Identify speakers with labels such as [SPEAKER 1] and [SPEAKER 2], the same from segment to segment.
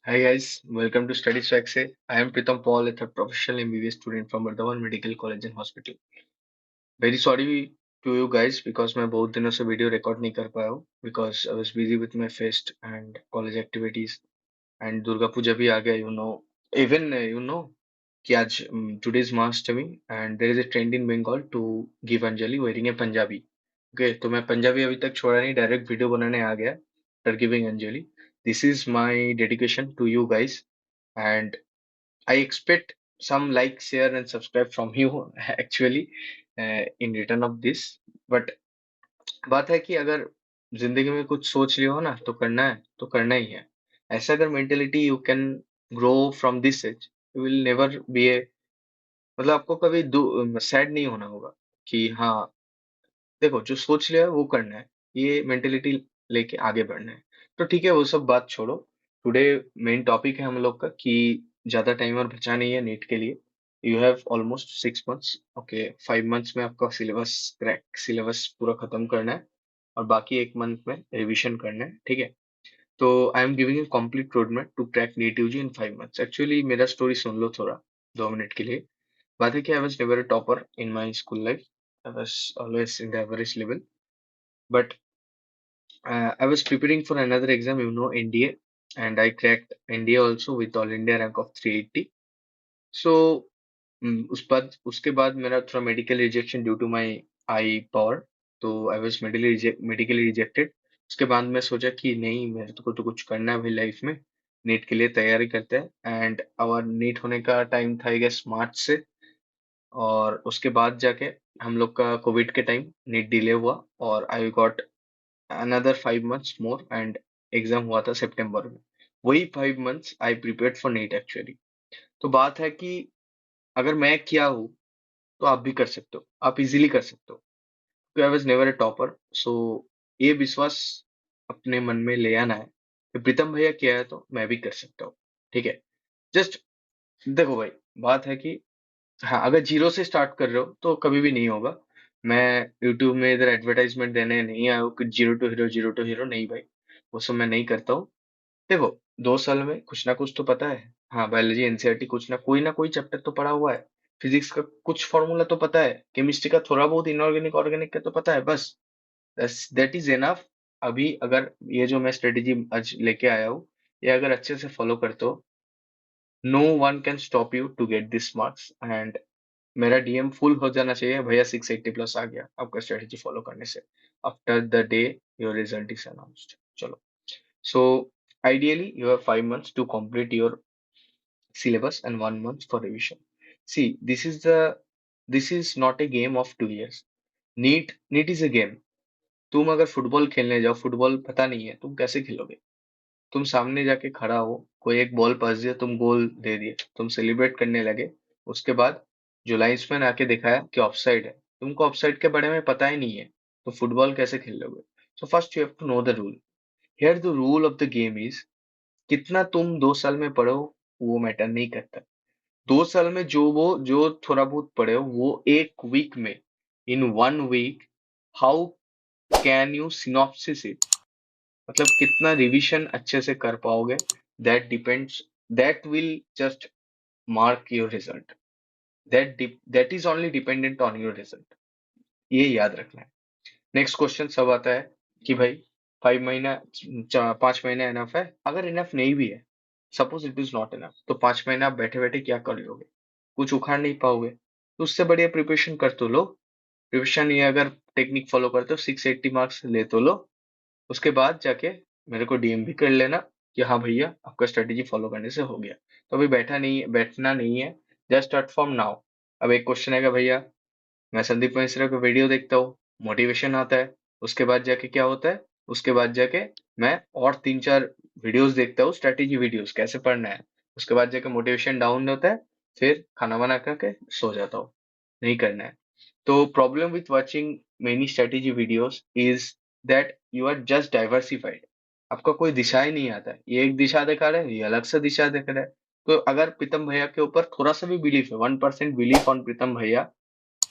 [SPEAKER 1] Hi guys, welcome to Study Swag Say. I am Pritam Paul, a third professional MBBS student from Bardhaman Medical College and Hospital. Very sorry to you guys because मैं बहुत दिनों से video record नहीं कर पाया हूँ because I was busy with my fest and college activities and Durga Puja भी आ गया even कि आज today is Mahastami and there is a trend in Bengal to give Anjali wearing a Punjabi. Okay, तो मैं पंजाबी अभी तक छोड़ा नहीं, डायरेक्ट वीडियो बनाने आ गया for giving Anjali. This is my dedication to you guys and I expect some like, share, and subscribe from you actually in return of this. But बात है कि अगर जिंदगी में कुछ सोच लियो हो ना तो करना ही है। ऐसा अगर mentality you can grow from this age, you will never be a मतलब आपको कभी सैड नहीं होना होगा कि हाँ देखो जो सोच लिया है वो करना है, ये मेंटेलिटी लेके आगे बढ़ना है। तो ठीक है वो सब बात छोड़ो। टुडे मेन टॉपिक है हम लोग का कि ज्यादा टाइम और बचा नहीं है नीट के लिए। You have almost 6 months, okay 5 months में आपका सिलेबस पूरा खत्म करना है और बाकी 1 मंथ में रिवीजन करना है, ठीक है। तो I am giving a complete road map to crack NEET UG in 5 months. Actually मेरा स्टोरी सुन लो थोड़ा, 2 मिनट के लिए। बात है कि I was never a topper in my school life, I was always in the average level, but I was preparing for another exam, NDA, and I cracked NDA also with all India rank of 380. So उसके बाद मेरा थोड़ा medical rejection due to my eye power, तो I was medically rejected. उसके बाद मैं सोचा कि नहीं, मेरे को तो कुछ करना है भाई लाइफ में, नीट के लिए तैयारी करते हैं। एंड आवर नीट होने का टाइम था आई गेस मार्च से, और उसके बाद जाके हम लोग का कोविड के टाइम नीट डिले हुआ और I got another 5 months more and exam हुआ था सितंबर में। वही 5 months I prepared for NEET actually. तो बात है कि अगर मैं किया हूँ तो आप भी कर सकते हो, आप इजीली कर सकते हो। तो I was never a topper, so ये विश्वास अपने मन में ले आना है कि प्रीतम भैया किया है तो मैं भी कर सकता हूँ, ठीक है। जस्ट देखो भाई, बात है कि हाँ, अगर जीरो से स्टार्ट कर रहे हो तो कभी भी नहीं होगा। मैं यूट्यूब में इधर एडवर्टाइजमेंट देने नहीं आया हूँ कि जीरो टू हीरो नहीं भाई, वो सब मैं नहीं करता हूँ। देखो, 2 साल में कुछ ना कुछ तो पता है। हाँ, बायोलॉजी एनसीईआरटी कुछ ना कोई चैप्टर तो पढ़ा हुआ है। फिजिक्स का कुछ फॉर्मूला तो पता है, केमिस्ट्री का थोड़ा बहुत इनऑर्गेनिक ऑर्गेनिक का तो पता है, बस दैट इज एनफ। अभी अगर ये जो मैं स्ट्रेटेजी आज लेके आया हूँ, ये अगर अच्छे से फॉलो करते हो, no one can stop you to get this marks. And मेरा डीएम फुल हो जाना चाहिए भैया, 680 प्लस आ गया आपका स्ट्रेटेजी फॉलो करने से, after the day your result is announced. चलो, so ideally you have 5 months to complete your syllabus and 1 month for revision. See, this is not a game of 2 years. NEET is a game. तुम अगर football खेलने जाओ, football पता नहीं है तुम कैसे खेलोगे। तुम सामने जाके खड़ा हो, कोई एक बॉल पास दिया, तुम गोल दे दिए, तुम सेलिब्रेट करने लगे। उसके बाद जो लाइन्समैन आके दिखाया कि ऑफसाइड है, तुमको ऑफसाइड के बारे में पता ही नहीं है, तो फुटबॉल कैसे खेल लोगे। So first you have to know the rule. Here the rule of the game is, कितना तुम 2 साल में पढ़ो वो मैटर नहीं करता। 2 साल में जो थोड़ा बहुत पढ़े हो वो एक वीक में, in 1 week, how can you synopsis it, मतलब कितना रिवीजन अच्छे से कर पाओगे। That depends, that will just mark your result. That is only dependent on your result, ये याद रखना है। नेक्स्ट क्वेश्चन सब आता है कि भाई 5 महीना 5 महीना इनफ है। अगर इनफ नहीं भी है, suppose it is not enough, तो 5 महीना आप बैठे बैठे क्या कर लोगे, कुछ उखाड़ नहीं पाओगे। तो उससे बढ़िया प्रिपरेशन कर तो लो। प्रिपरेशन ये अगर टेक्निक फॉलो करते हो, 680 मार्क्स ले तो लो। उसके बाद जाके मेरे को डीएम भी कर लेना कि हाँ भैया आपका स्ट्रेटेजी फॉलो करने से हो गया। तो अभी बैठना नहीं है, जस्ट स्टार्ट फ्रॉम नाउ। अब एक क्वेश्चन है भैया, मैं संदीप मिश्रा का वीडियो देखता हूँ, मोटिवेशन आता है, उसके बाद जाके क्या होता है, उसके बाद जाके मैं और 3-4 वीडियोस देखता हूँ, स्ट्रेटेजी वीडियोस कैसे पढ़ना है। उसके बाद जाके मोटिवेशन डाउन होता है, फिर खाना बना करके सो जाता हूँ, नहीं करना है। तो problem with watching many strategy videos is that you are just diversified. आपका कोई दिशा ही नहीं आता है, ये एक दिशा दिखा रहा है, ये अलग सा दिशा दिख रहा है। तो अगर प्रीतम भैया के ऊपर थोड़ा सा भी बिलीफ है, 1% बिलीफ ऑन प्रीतम भैया,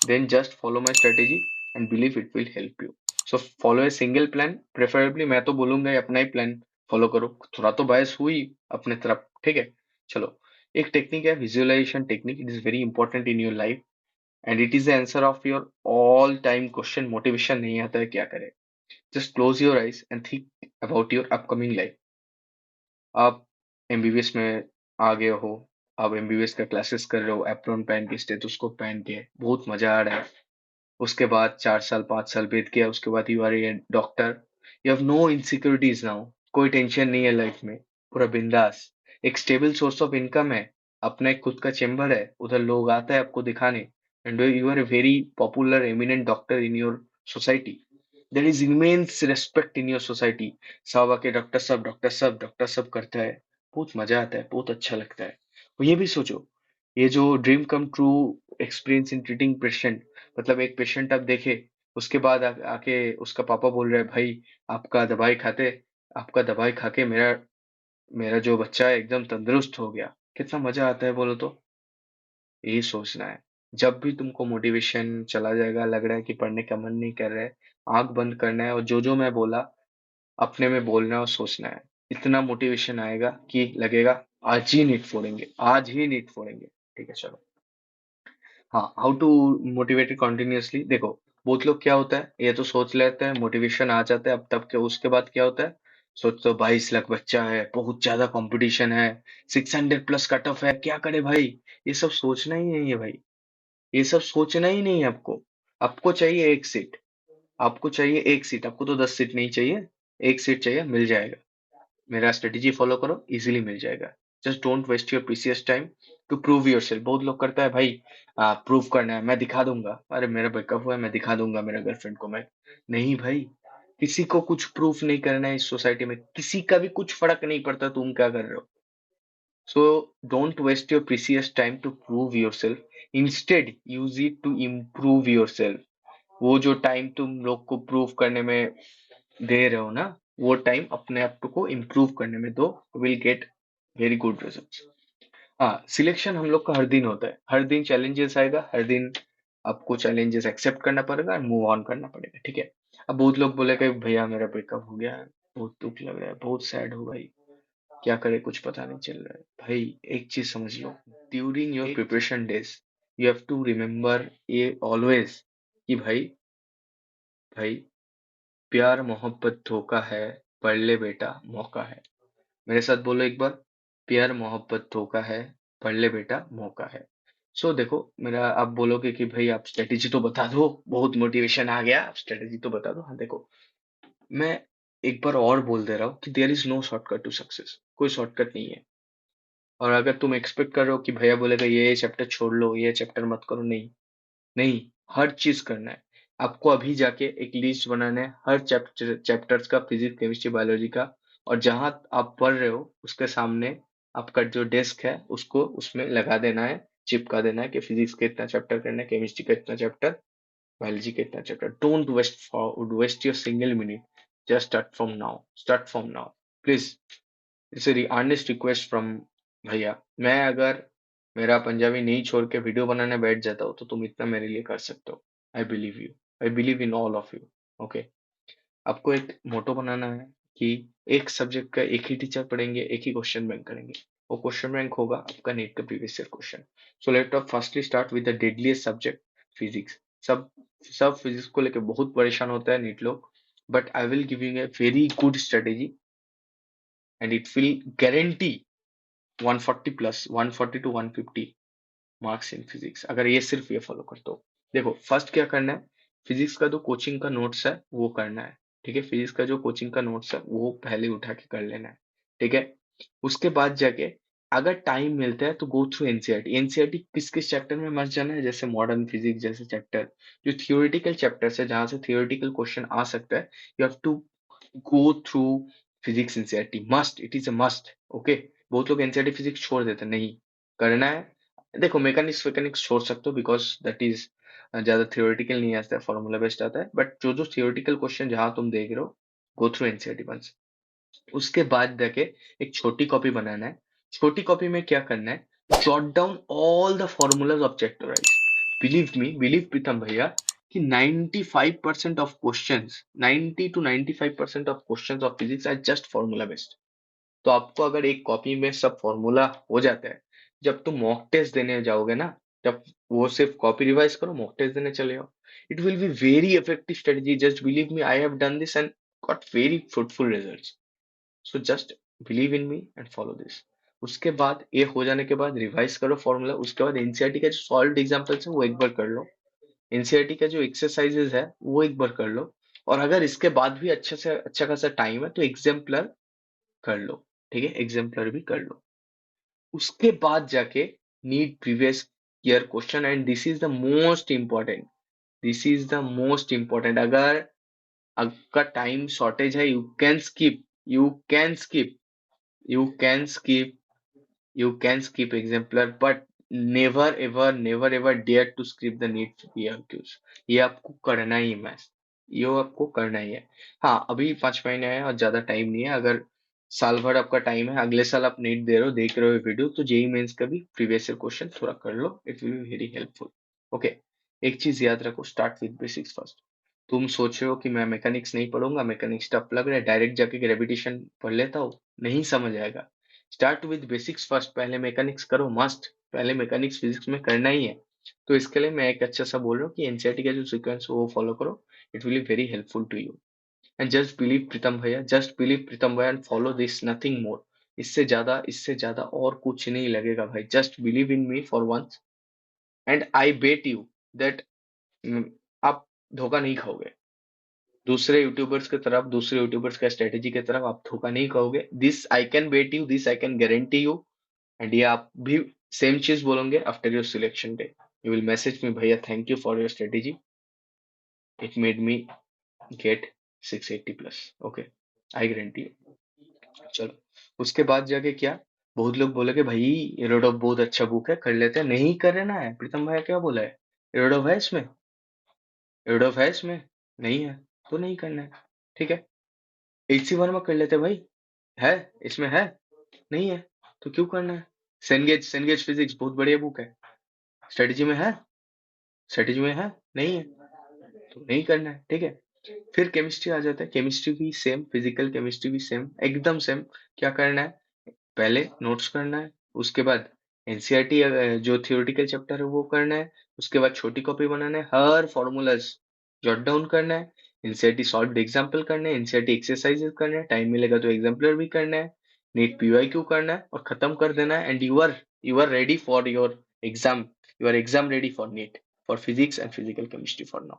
[SPEAKER 1] then just follow my strategy and believe it will help you. So follow a single plan, preferably मैं तो बोलूंगा ये अपना ही प्लान फॉलो करो, थोड़ा तो बायस हुई अपने तरफ, ठीक है। चलो, एक टेक्निक है visualization technique, it is very important in your life and it is the answer of your all time question. Motivation नहीं आता है क्या करे, just close your eyes and think about your upcoming life. आप MBBS में आ गए हो, आप एमबीबीएस का क्लासेस कर रहे हो, एप्रॉन पहन के, स्टेथोस्कोप पहन के, बहुत मजा आ रहा है। उसके बाद 4 साल 5 साल बीत गया, उसके बाद you are a doctor, you have no insecurities now, कोई टेंशन नहीं है लाइफ में, पूरा बिंदास, एक स्टेबल सोर्स ऑफ इनकम है, अपना एक खुद का चेम्बर है, उधर लोग आते हैं आपको दिखाने, and you are a very popular eminent doctor in your society, there is immense respect in your society, सब आके डॉक्टर साहब डॉक्टर साहब डॉक्टर साहब करता है, बहुत मजा आता है, बहुत अच्छा लगता है। और ये भी सोचो, ये जो dream come true experience in treating patient, मतलब एक पेशेंट आप देखे, उसके बाद आके उसका पापा बोल रहे हैं भाई, आपका दवाई खाते आपका दवाई खा के मेरा मेरा जो बच्चा है एकदम तंदुरुस्त हो गया, कितना मजा आता है बोलो तो। यही सोचना है, जब भी तुमको मोटिवेशन चला जाएगा, लग रहा है कि पढ़ने का मन नहीं कर रहा है, आंख बंद करना है और जो जो मैं बोला अपने में बोलना है और सोचना है, इतना मोटिवेशन आएगा कि लगेगा आज ही नीट फोड़ेंगे, आज ही नीट फोड़ेंगे। ठीक है, चलो। हाँ, हाउ टू मोटिवेटेड कॉन्टिन्यूअसली, देखो, बहुत लोग क्या होता है, ये तो सोच लेते हैं मोटिवेशन आ जाता है, अब तब के उसके बाद क्या होता है, सोचते हो 22 लाख बच्चा है, बहुत ज्यादा कंपटीशन है, 600 प्लस कट ऑफ है, क्या करे भाई। ये सब सोचना ही नहीं है भाई, ये सब सोचना ही नहीं है आपको। आपको चाहिए एक सीट, आपको चाहिए एक सीट, आपको तो 10 सीट नहीं चाहिए, एक सीट चाहिए, मिल जाएगा। मेरा स्ट्रेटेजी फॉलो करो, इजीली मिल जाएगा। Just don't waste your precious time to prove yourself. बहुत लोग करता है भाई, प्रूव करना है, मैं दिखा दूंगा, अरे मेरा ब्रेकअप हुआ है, मैं दिखा दूंगा मेरा गर्लफ्रेंड को, मैं नहीं भाई, किसी को कुछ प्रूफ नहीं करना है इस सोसाइटी में, किसी का भी कुछ फर्क नहीं पड़ता तुम क्या कर रहे हो। So don't waste your precious time to prove yourself, instead use it to improve yourself. वो जो टाइम तुम लोग को प्रूव करने में दे रहे हो ना, वो टाइम अपने आप को इम्प्रूव करने में दो, will get very good results. हाँ, सिलेक्शन हम लोग का हर दिन होता है, हर दिन चैलेंजेस आएगा, हर दिन आपको चैलेंजेस एक्सेप्ट करना पड़ेगा और मूव ऑन करना पड़ेगा, ठीक है। अब बहुत लोग बोले कि भैया मेरा ब्रेकअप हो गया है, बहुत दुख लग रहा है, बहुत सैड हो भाई, क्या करे कुछ पता नहीं चल रहा है। भाई एक चीज समझ लो, during your preparation days you have to remember ये ऑलवेज, कि भाई, भाई, प्यार मोहब्बत धोखा है, पढ़ ले बेटा मौका है। मेरे साथ बोलो एक बार, प्यार मोहब्बत धोखा है, पढ़ ले बेटा मौका है। सो देखो, मेरा आप बोलोगे कि भाई आप स्ट्रेटेजी तो बता दो, बहुत मोटिवेशन आ गया, आप स्ट्रेटेजी तो बता दो। हाँ देखो, मैं एक बार और बोल दे रहा हूँ कि there is no shortcut to success, कोई शॉर्टकट नहीं है। और अगर तुम एक्सपेक्ट कर रहे हो कि भैया बोलेगा ये चैप्टर छोड़ लो, ये चैप्टर मत करो, नहीं, नहीं, हर चीज करना है। आपको अभी जाके एक लिस्ट बनाना है हर चैप्टर्स का, फिजिक्स केमिस्ट्री बायोलॉजी का, और जहां आप पढ़ रहे हो उसके सामने आपका जो डेस्क है उसको उसमें लगा देना है, चिपका देना है कि फिजिक्स का इतना चैप्टर करना है, केमिस्ट्री का इतना चैप्टर, बायोलॉजी का इतना chapter. Don't waste your single minute, just start from now, start from now, please. It's a earnest request from भैया। मैं अगर मेरा पंजाबी नहीं छोड़ के वीडियो बनाने बैठ जाता हूँ तो तुम इतना मेरे लिए कर सकते हो। I believe you, I believe in all of you. Okay, आपको एक मोटो बनाना है कि एक सब्जेक्ट का एक ही टीचर पढ़ेंगे, एक ही क्वेश्चन बैंक करेंगे, वो क्वेश्चन बैंक होगा आपका नीट का previous year question. So let us firstly start with the deadliest subject, physics. सब सब फिजिक्स को लेके बहुत परेशान होता है नीट लोग, but I will give you a very good strategy and it will guarantee 140 plus, 140 to 150 marks in physics, अगर ये सिर्फ ये फॉलो करते हो। देखो, फर्स्ट क्या करना है, फिजिक्स का जो कोचिंग का नोट्स है वो करना है, ठीक है। फिजिक्स का जो कोचिंग का नोट्स है वो पहले उठा के कर लेना है, ठीक है। उसके बाद जाके अगर टाइम मिलता है तो गो थ्रू एनसीईआरटी। एनसीईआरटी किस किस चैप्टर में मस्त जाना है, जैसे मॉडर्न फिजिक्स जैसे चैप्टर, जो थियोरेटिकल चैप्टर्स है जहां से थियोरेटिकल क्वेश्चन आ सकता है, you have to go through physics NCERT, must, it is a must. Okay, बहुत लोग एनसीईआरटी फिजिक्स छोड़ देते हैं, नहीं, करना है। देखो, मैकेनिक्स वैकेनिक्स छोड़ सकते हो बिकॉज दैट इज ज्यादा थियोरेटिकल नहीं आता है, फॉर्मूला बेस्ड आता है, बट जो जो थियोरेटिकल क्वेश्चन जहां तुम देख रहे हो, गो थ्रू एनसीईआरटी वंस। उसके बाद जाके एक छोटी कॉपी बनाना है, छोटी कॉपी में क्या करना है, jot down all the formulas of chapter wise. Believe me, believe Pritam भैया, कि 95% of questions 90 to 95% of questions of physics are just formula based. तो आपको अगर एक कॉपी में सब फॉर्मूला हो जाता है, जब तुम मॉक टेस्ट देने जाओगे ना, जब वो सिर्फ कॉपी रिवाइज करो, मॉक टेस्ट देने चले जाओ, it will be very effective strategy. Just believe me, I have done this and got very fruitful results. So just believe in me and follow this. उसके बाद ये हो जाने के बाद रिवाइज करो फॉर्मूला। उसके बाद एनसीईआरटी का जो सॉल्व एग्जांपल्स है वो एक बार कर लो। एनसीईआरटी का जो एक्सरसाइजेज है वो एक बार कर लो। और अगर इसके बाद भी अच्छे से अच्छा खासा टाइम है तो एग्जाम्पलर कर लो। ठीक है, एग्जाम्पलर भी कर लो। उसके बाद जाके NEET previous year question, and this is the most important. This is the most important. अगर आपका टाइम शॉर्टेज है, you can skip, you can skip, you can skip, you can skip exemplar, but never ever dare to skip the need PRQs। ये आपको करना ही है math, ये आपको करना ही है। हाँ, अभी 5 महीने हैं और ज्यादा टाइम नहीं है। अगर साल भर आपका टाइम है, अगले साल आप नीट दे रहे हो, देख रहे हो वीडियो, तो जेई मेंस का भी प्रीवियस ईयर क्वेश्चन थोड़ा कर लो, it will be very helpful. Okay, एक चीज याद रखो, स्टार्ट विद बेसिक्स फर्स्ट। तुम सोच रहे हो कि मैं मैकेनिक्स नहीं पढ़ूंगा, मैकेनिक्स टफ लग रहा है, डायरेक्ट जाके ग्रेविटेशन पढ़ लेता हूँ, नहीं समझ आएगा। स्टार्ट विद बेसिक्स फर्स्ट, पहले मैकेनिक्स करो, मस्ट पहले मैकेनिक्स फिजिक्स में करना ही है। तो इसके लिए मैं एक अच्छा सा बोल रहा हूँ कि एनसीईआरटी का जो सीक्वेंस है वो फॉलो करो, it will be very helpful to you. And just believe Pritam भैया, जस्ट बिलीव प्रीतम भैया and follow this, nothing more. इससे ज्यादा और कुछ नहीं लगेगा भाई। Just believe in me for once and I bet you that आप धोखा नहीं खाओगे। दूसरे यूट्यूबर्स का स्ट्रेटेजी की तरफ आप धोखा नहीं खाओगे। This I can bet you, this I can guarantee you. And ये आप भी सेम चीज बोलोगे after your selection day. You will message me, भैया thank you for your strategy, it made me get 680 plus. Okay, I guarantee you. चलो, उसके बाद जाके क्या, बहुत लोग बोले कि भाई एरोडॉप बहुत अच्छा बुक है, कर लेते हैं। नहीं करना है, प्रीतम भैया क्या बोला है, एरोडॉप है इसमें, एरोडॉप है इसमें, नहीं है तो नहीं करना है। ठीक है, एचसी वर्मा कर लेते हैं भाई, है इसमें है, नहीं है तो क्यों करना है। सेनगेज फिजिक्स बहुत बढ़िया बुक है, स्ट्रेटजी में है, स्ट्रेटजी में है, नहीं है तो नहीं करना है। ठीक है, फिर केमिस्ट्री आ जाता है, केमिस्ट्री भी सेम, फिजिकल केमिस्ट्री भी सेम, एकदम सेम। क्या करना है, पहले नोट्स करना है, उसके बाद एनसीईआरटी जो थियोरेटिकल चैप्टर है वो करना है, उसके बाद छोटी कॉपी बनाना है, हर फॉर्मूलाज जॉट डाउन करना है, एनसीईआरटी सॉल्व्ड एग्जाम्पल करना है, एनसीईआरटी एक्सरसाइजेस करना है, टाइम मिलेगा तो एग्जाम्पलर भी करना है, नीट पीवाईक्यू करना है और खत्म कर देना है। And you are ready for your exam, you are exam ready for NEET, for physics and physical chemistry for now.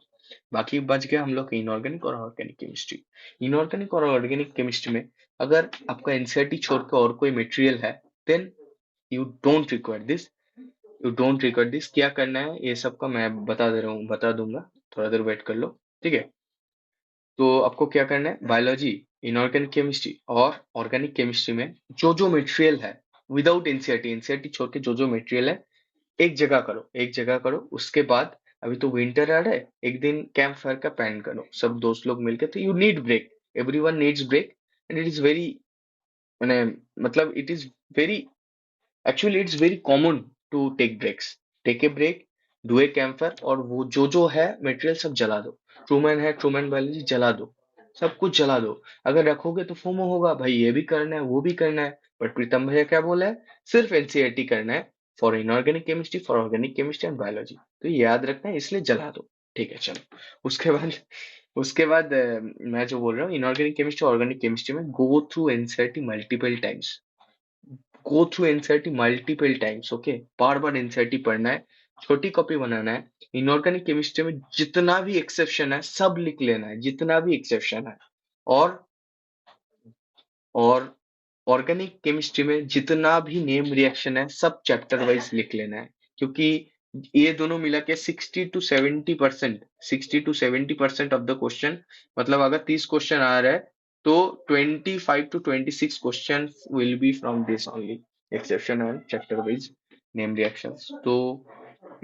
[SPEAKER 1] बाकी बच गया हम लोग इनऑर्गेनिक और ऑर्गेनिक केमिस्ट्री। इनऑर्गेनिक और ऑर्गेनिक केमिस्ट्री में अगर आपका एनसीईआरटी छोड़ के और कोई मटेरियल है, then you don't require this, you don't require this. क्या करना है ये सब का मैं बता दे रहा हूँ, बता दूंगा, थोड़ा देर वेट कर लो। ठीक है, तो आपको क्या करना है, बायोलॉजी, इनऑर्गेनिक केमिस्ट्री और ऑर्गेनिक केमिस्ट्री में जो जो मटेरियल है, विदाउट एनसीईआरटी, एनसीईआरटी छोड़ के जो जो मटेरियल है, एक जगह करो, एक जगह करो। उसके बाद अभी तो विंटर आ रहा है, एक दिन कैंप फायर का प्लान करो सब दोस्त लोग मिलकर। तो you need break, everyone needs break, and it is very, मैंने मतलब it is very, actually it's very common to take breaks. Take a break, do a camper, और वो जो जो है मटेरियल सब जला दो। ट्रूमैन है, ट्रूमैन बायोलॉजी जला दो, सब कुछ जला दो। अगर रखोगे तो फोमो होगा भाई, ये भी करना है वो भी करना है। बट प्रीतम भैया क्या बोला है, सिर्फ एनसीईआरटी करना है, for inorganic chemistry, for organic chemistry and biology. तो ये याद रखना है, इसलिए जला दो। ठीक है, चलो। उसके बाद मैं जो बोल रहा हूँ, इनऑर्गेनिक केमिस्ट्री, ऑर्गेनिक केमिस्ट्री में go through NCERT multiple times, go through NCERT multiple times. Okay, बार बार एनसीईआरटी पढ़ना है, छोटी कॉपी बनाना है। इनऑर्गेनिक केमिस्ट्री में जितना भी एक्सेप्शन है सब लिख लेना है, जितना भी एक्सेप्शन है। और और ऑर्गेनिक केमिस्ट्री में जितना भी नेम रिएक्शन है सब चैप्टर वाइज लिख लेना है, क्योंकि ये दोनों मिला के 60 to 70%, 60 to 70% of the question, मतलब अगर 30 क्वेश्चन आ रहा है तो 25 to 26 question will be from this only, exception and chapter wise name reactions. तो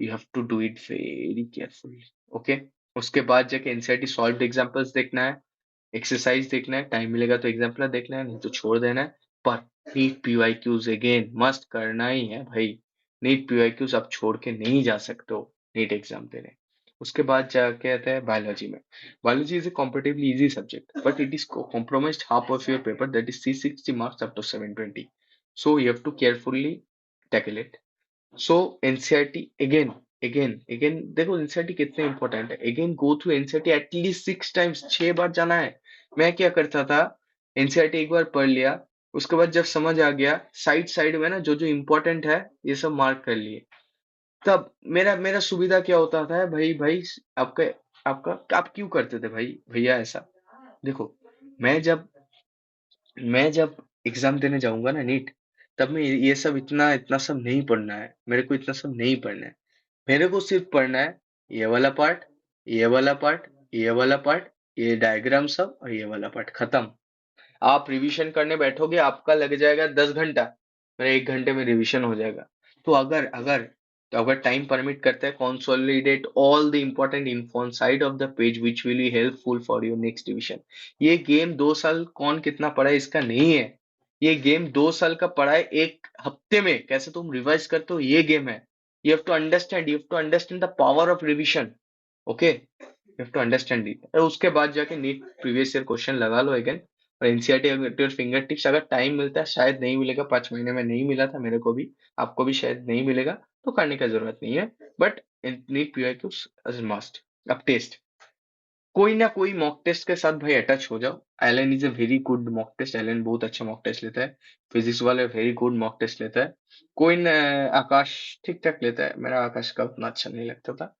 [SPEAKER 1] you have to do it very carefully. Okay, उसके बाद जाके एनसीईआरटी सॉल्व्ड एग्जांपल्स देखना है, एक्सरसाइज देखना है, टाइम मिलेगा तो एग्जाम्पलर देखना है, नहीं तो छोड़ देना है। पर नीट पीवाईक्यूज अगेन मस्ट करना ही है भाई। नीट पीवाईक्यूज आप छोड़ के नहीं जा सकते हो नीट एग्जाम देने। उसके बाद जाके आता है बायोलॉजी में. Biology is a comparatively easy subject, but it is compromised half of your paper, that is 360 marks up to 720. So you have to carefully tackle it. So NCERT again again again देखो NCERT कितने important है. Again go through NCERT at least 6 times, 6 बार जाना है. मैं क्या करता था, NCERT एक बार पढ़ लिया, उसके बाद जब समझ आ गया साइड साइड में ना जो जो इम्पोर्टेंट है ये सब मार्क कर लिए. तब मेरा मेरा सुविधा क्या होता था, भाई भाई आपका आपका आप क्यों करते थे भाई भैया ऐसा. देखो, मैं जब मैं जब एग्जाम देने जाऊंगा ना नीट, तब मैं ये सब इतना इतना सब नहीं पढ़ना है, मेरे को इतना सब नहीं पढ़ना है. मेरे को सिर्फ पढ़ना है ये वाला पार्ट, ये वाला पार्ट, ये वाला पार्ट, ये डायग्राम सब और ये वाला पार्ट खत्म. आप रिवीजन करने बैठोगे आपका लग जाएगा 10 घंटा, मेरा 1 घंटे में रिवीजन हो जाएगा. तो अगर अगर तो अगर टाइम परमिट करता है, consolidate all the important info on side of the page which will be helpful for your next division. ये गेम 2 साल कौन कितना पढ़ा है इसका नहीं है. ये गेम 2 साल का पढ़ा है 1 हफ्ते में कैसे तुम रिवाइज करते हो, ये गेम है. You have to understand the power of revision. Okay, you have to understand it. और उसके बाद जाके नीट प्रीवियस ईयर क्वेश्चन लगा लो अगेन. और एनसीईआरटी अगर फिंगर टिप्स अगर टाइम मिलता है, शायद नहीं मिलेगा, 5 महीने में नहीं मिला था मेरे को भी, आपको भी शायद नहीं मिलेगा, तो करने का जरूरत नहीं है. But NEET PYQs is must. अब टेस्ट, कोई ना कोई मॉक टेस्ट के साथ भाई अटैच हो जाओ. Allen is a very good mock test, Allen बहुत अच्छा मॉक टेस्ट लेता है. फिजिक्स वाले वेरी गुड मॉक टेस्ट लेता है. कोई न, आकाश ठीक ठाक लेता है, मेरा आकाश का उतना अच्छा नहीं लगता था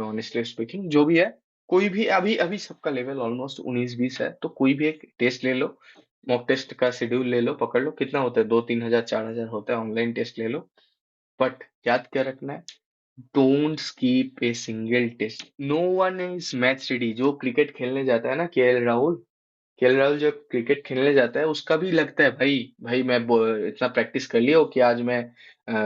[SPEAKER 1] ऑनेस्टली स्पीकिंग. जो भी है, कोई भी अभी अभी सबका लेवल ऑलमोस्ट 19-20 है, तो कोई भी एक टेस्ट ले लो. मॉक टेस्ट का शेड्यूल ले लो, पकड़ लो, कितना होता है, 2-3 हजार 4 हजार होता है. ऑनलाइन टेस्ट ले लो. बट याद क्या रखना है, don't skip a single test. No one is match ready. जो क्रिकेट खेलने जाता है ना, केएल राहुल जब क्रिकेट खेलने जाता है उसका भी लगता है भाई भाई मैं इतना प्रैक्टिस कर लिया हो कि आज मैं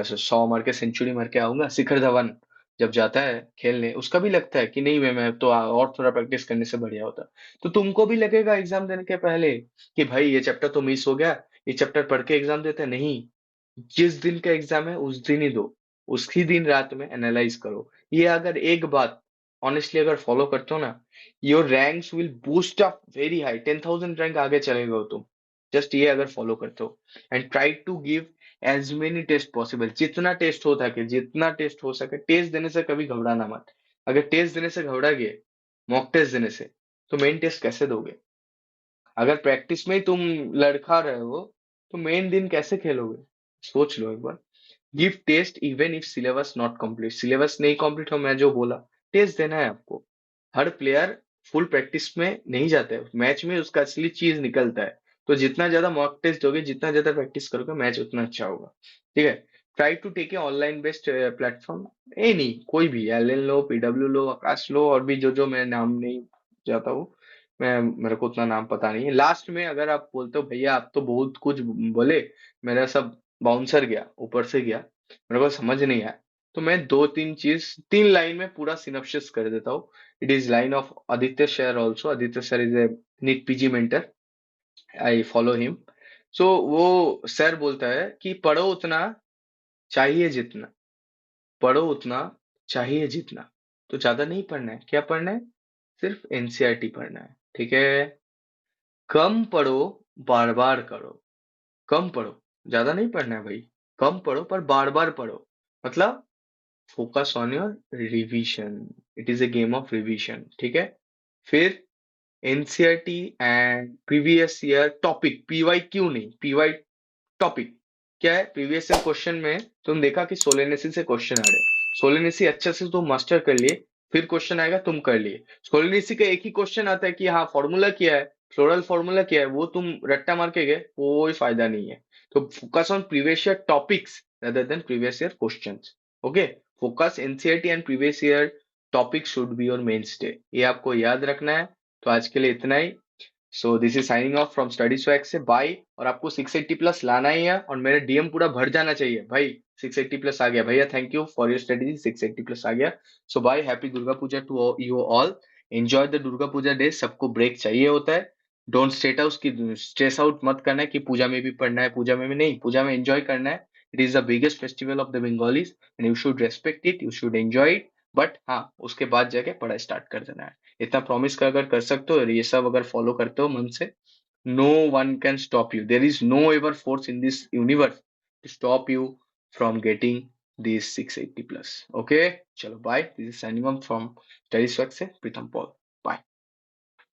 [SPEAKER 1] 100 मार के सेंचुरी मार के आऊंगा. शिखर धवन जब जाता है खेलने, उसका भी लगता है कि नहीं मैं तो और थोड़ा प्रैक्टिस करने से बढ़िया होता. तो तुमको भी लगेगा एग्जाम देने के पहले कि भाई ये चैप्टर तो मिस हो गया, ये चैप्टर पढ़ के एग्जाम देते हैं. नहीं, जिस दिन का एग्जाम है उस दिन ही दो, उसी दिन रात में एनालाइज करो. ये अगर एक बात ऑनेस्टली अगर फॉलो करते हो ना, your ranks will boost up very high. 10,000 rank आगे चले गए हो तुम, जस्ट ये अगर फॉलो करते हो. And try to give as many test possible. जितना टेस्ट हो सके. टेस्ट देने से कभी घबराना मत. अगर टेस्ट देने से घबरा गए, मॉक टेस्ट देने से, तो मेन टेस्ट कैसे दोगे. अगर प्रैक्टिस में ही तुम लड़खा रहे हो, तो मेन दिन कैसे खेलोगे, सोच लो एक बार. Give test even if syllabus not complete. Syllabus नहीं कंप्लीट हो, मैं जो बोला, टेस्ट देना है आपको. हर प्लेयर फुल प्रैक्टिस में नहीं जाता है, मैच में उसका असली चीज निकलता है. तो जितना ज्यादा मॉक टेस्ट दोगे, जितना ज्यादा प्रैक्टिस करोगे, मैच उतना अच्छा होगा. ठीक है. Try to take a online based platform. ए नहीं, कोई भी, एल लो, पीडब्ल्यू लो, आकाश लो, और भी जो जो मैं नाम नहीं जाता हूँ, मैं मेरे को उतना नाम पता नहीं है. लास्ट में अगर आप बोलते हो भैया आप तो बहुत कुछ बोले, मेरा सब बाउंसर गया, ऊपर से गया, मेरे को समझ नहीं आया, तो मैं 2-3 चीज 3 लाइन में पूरा सिनॉप्सिस कर देता हूँ. It is line of Aditya शेर also. Aditya sir is a NEET PG mentor, I follow him. So वो सर बोलता है कि चाहिए जितना पढ़ो उतना चाहिए जितना. तो ज्यादा नहीं पढ़ना है. क्या पढ़ना है, सिर्फ एनसीईआरटी पढ़ना है. ठीक है. कम पढ़ो, बार बार करो. कम पढ़ो, ज्यादा नहीं पढ़ना है भाई. कम पढ़ो पर बार बार पढ़ो. मतलब focus on your revision. It is a game of revision. ठीक है. फिर NCERT and previous year topic, PY क्यों नहीं, पीवाई टॉपिक क्या है. प्रीवियस ईयर क्वेश्चन में तुम देखा कि सोलेनेसी से क्वेश्चन आ रहे. सोलेनेसी अच्छे से तुम मास्टर कर लिए, फिर क्वेश्चन आएगा तुम कर लिए. सोलेनेसी का एक ही क्वेश्चन आता है कि हाँ फॉर्मूला क्या है, फ्लोरल फॉर्मूला क्या है, वो तुम रट्टा मार के गए, कोई फायदा नहीं है. तो focus on previous year topics rather than previous year questions. Okay, focus NCERT and previous year topic should be your mainstay. ये आपको याद रखना है. तो आज के लिए इतना ही. So this is signing off from study swag से. बाय. और आपको 680 प्लस लाना ही है, और मेरा डीएम पूरा भर जाना चाहिए भाई. 680 प्लस आ गया भैया, thank you for your strategy. 680 plus आ गया. So bye, happy Durga Puja to you all. Enjoy the Durga Puja day. सबको ब्रेक चाहिए होता है. डोंट स्ट्रेस आउट मत करना है कि पूजा में भी पढ़ना है, पूजा में भी नहीं, पूजा में एंजॉय करना है. It is the biggest festival of the Bengalis and you should respect it, you should enjoy it. But हाँ, उसके बाद जाके पढ़ाई स्टार्ट कर देना है। इतना प्रॉमिस कर अगर कर सकते हो, ये सब अगर फॉलो करते हो मन से, no one can stop you, there is no ever force in this universe to stop you from getting this 680 plus. Okay, चलो bye, this is signing off from study swag से प्रीतम पॉल।